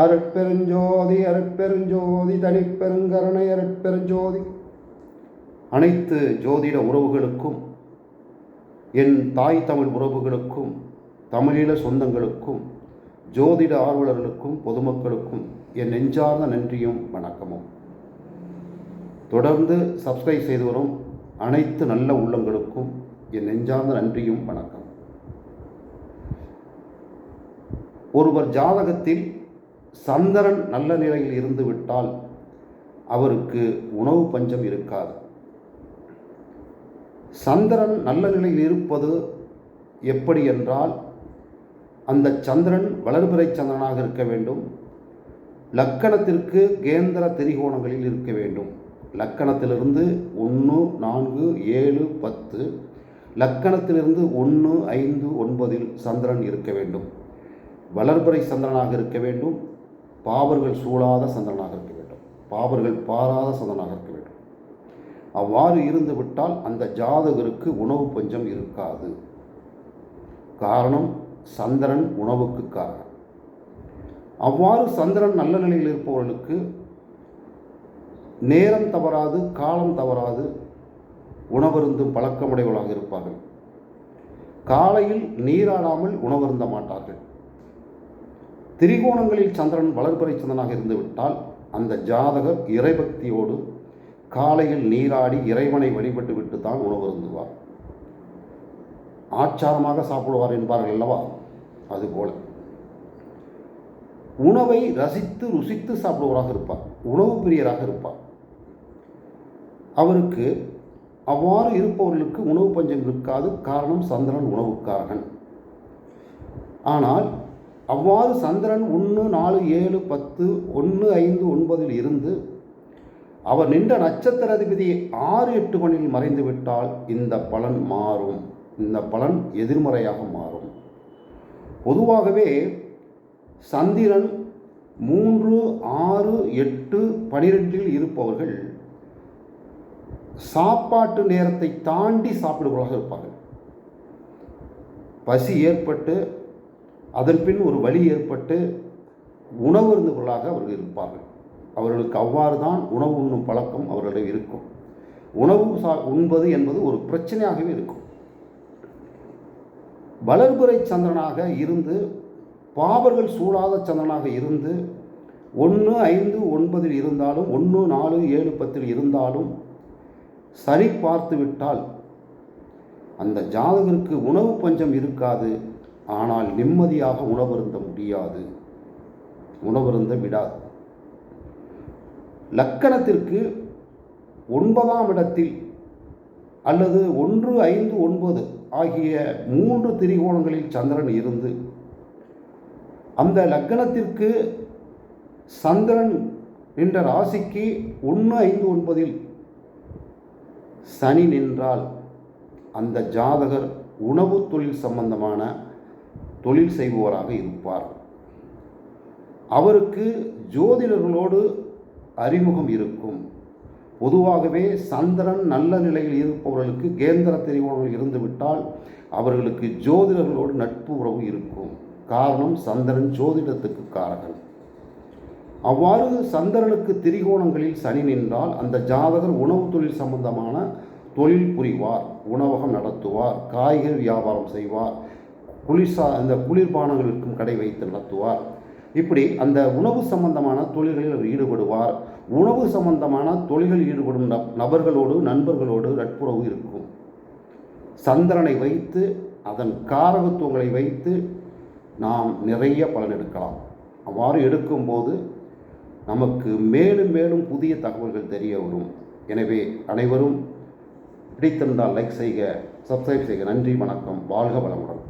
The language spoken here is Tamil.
அருட்பெருஞ்சோதி அருட்பெருஞ்சோதி தனிப்பெருங்கருணை அருட்பெருஞ்சோதி. அனைத்து ஜோதிட உறவுகளுக்கும், என் தாய் தமிழ் உறவுகளுக்கும், தமிழீழ சொந்தங்களுக்கும், ஜோதிட ஆர்வலர்களுக்கும், பொதுமக்களுக்கும் என் நெஞ்சார்ந்த நன்றியும் வணக்கமும். தொடர்ந்து சப்ஸ்கிரைப் செய்து வரும் அனைத்து நல்ல உள்ளங்களுக்கும் என் நெஞ்சார்ந்த நன்றியும் வணக்கம். ஒருவர் ஜாதகத்தில் சந்திரன் நல்ல நிலையில் இருந்து விட்டால் அவருக்கு உணவு பஞ்சம் இருக்காது. சந்திரன் நல்ல நிலையில் இருப்பது எப்படி என்றால், அந்த சந்திரன் வளர்பிறை சந்திரனாக இருக்க வேண்டும். லக்கணத்திற்கு கேந்திர திரிகோணங்களில் இருக்க வேண்டும். லக்கணத்திலிருந்து 1, 4, 7, 10, லக்கணத்திலிருந்து 1, 5, 9 சந்திரன் இருக்க வேண்டும். வளர்பிறை சந்திரனாக இருக்க வேண்டும். பாவர்கள் சூழாத சந்திரனாக இருக்க வேண்டும். பாவர்கள் பாராத சந்திரனாக இருக்க வேண்டும். அவ்வாறு இருந்து விட்டால் அந்த ஜாதகருக்கு உணவு பஞ்சம் இருக்காது. காரணம், சந்திரன் உணவுக்கு காரணம். அவ்வாறு சந்திரன் நல்ல நிலையில் இருப்பவர்களுக்கு நேரம் தவறாது, காலம் தவறாது உணவருந்தும் பழக்கமுடையவர்களாக இருப்பார்கள். காலையில் நீராடாமல் உணவருந்த மாட்டார்கள். திரிகோணங்களில் சந்திரன் வளர்பிறை சந்திரனாக இருந்துவிட்டால் அந்த ஜாதகர் இறைபக்தியோடு காலையில் நீராடி இறைவனை வழிபட்டு விட்டு தான் உணவருந்துவார். ஆச்சாரமாக சாப்பிடுவார் என்பார்கள் அல்லவா, அதுபோல உணவை ரசித்து ருசித்து சாப்பிடுவராக இருப்பார். உணவு பிரியராக இருப்பார். அவருக்கு அவ்வாறு இருப்பவர்களுக்கு உணவு பஞ்சம் இருக்காது. காரணம், சந்திரன் உணவுக்காரன். ஆனால் அவ்வாறு சந்திரன் 1, 4, 7, 10, 1, 5, 9 இருந்து அவர் நின்ற நட்சத்திர அதிபதி 6, 8 மணியில் மறைந்து விட்டால் இந்த பலன் மாறும். இந்த பலன் எதிர்மறையாக மாறும். பொதுவாகவே சந்திரன் 3, 6, 8, 12 இருப்பவர்கள் சாப்பாட்டு நேரத்தை தாண்டி சாப்பிடுவதாக இருப்பார்கள். பசி ஏற்பட்டு அதன் பின் ஒரு வலி ஏற்பட்டு உணவு இருந்தவர்களாக அவர்கள் இருப்பார்கள். அவர்களுக்கு அவ்வாறு தான் உணவு உண்ணும் பழக்கம் அவர்களிடம் இருக்கும். உணவு உண்பது என்பது ஒரு பிரச்சனையாகவே இருக்கும். வளர்பிறை சந்திரனாக இருந்து பாவர்கள் சூழாத சந்திரனாக இருந்து 1, 5, 9 இருந்தாலும், 1, 4, 7, 10 இருந்தாலும் சரி பார்த்து விட்டால் அந்த ஜாதகருக்கு உணவு பஞ்சம் இருக்காது. ஆனால் நிம்மதியாக உணவருந்த முடியாது, உணவருந்த விடாது. லக்கணத்திற்கு 9ஆம் இடத்தில் அல்லது 1, 5, 9 ஆகிய 3 திரிகோணங்களில் சந்திரன் இருந்து அந்த லக்கணத்திற்கு சந்திரன் நின்ற ராசிக்கு 1, 5, 9 சனி நின்றால் அந்த ஜாதகர் உணவு தொழில் சம்பந்தமான தொழில் செய்பவராக இருப்பார். அவருக்கு ஜோதிடர்களோடு அறிமுகம் இருக்கும். பொதுவாகவே சந்திரன் நல்ல நிலையில் இருப்பவர்களுக்கு கேந்திர திரிகோணங்கள் இருந்துவிட்டால் அவர்களுக்கு ஜோதிடர்களோடு நட்பு உறவு இருக்கும். காரணம், சந்திரன் ஜோதிடத்துக்கு காரகன். அவ்வாறு சந்திரனுக்கு திரிகோணங்களில் சனி நின்றால் அந்த ஜாதகர் உணவு தொழில் சம்பந்தமான தொழில் புரிவார். உணவகம் நடத்துவார், காய்கறி வியாபாரம் செய்வார், இந்த குளிர்பானங்கள் விற்கும் கடை வைத்து நடத்துவார். இப்படி அந்த உணவு சம்பந்தமான தொழில்களில் அவர் ஈடுபடுவார். உணவு சம்பந்தமான தொழில்களில் ஈடுபடும் நபர்களோடு, நண்பர்களோடு நட்புறவு இருக்கும். சந்திரனை வைத்து, அதன் காரகத்துவங்களை வைத்து நாம் நிறைய பலன் எடுக்கலாம். அவ்வாறு எடுக்கும்போது நமக்கு மேலும் மேலும் புதிய தகவல்கள் தெரிய வரும். எனவே அனைவரும் பிடித்திருந்தால் லைக் செய்க, சப்ஸ்கிரைப் செய்க. நன்றி, வணக்கம், வாழ்க வளமுடன்.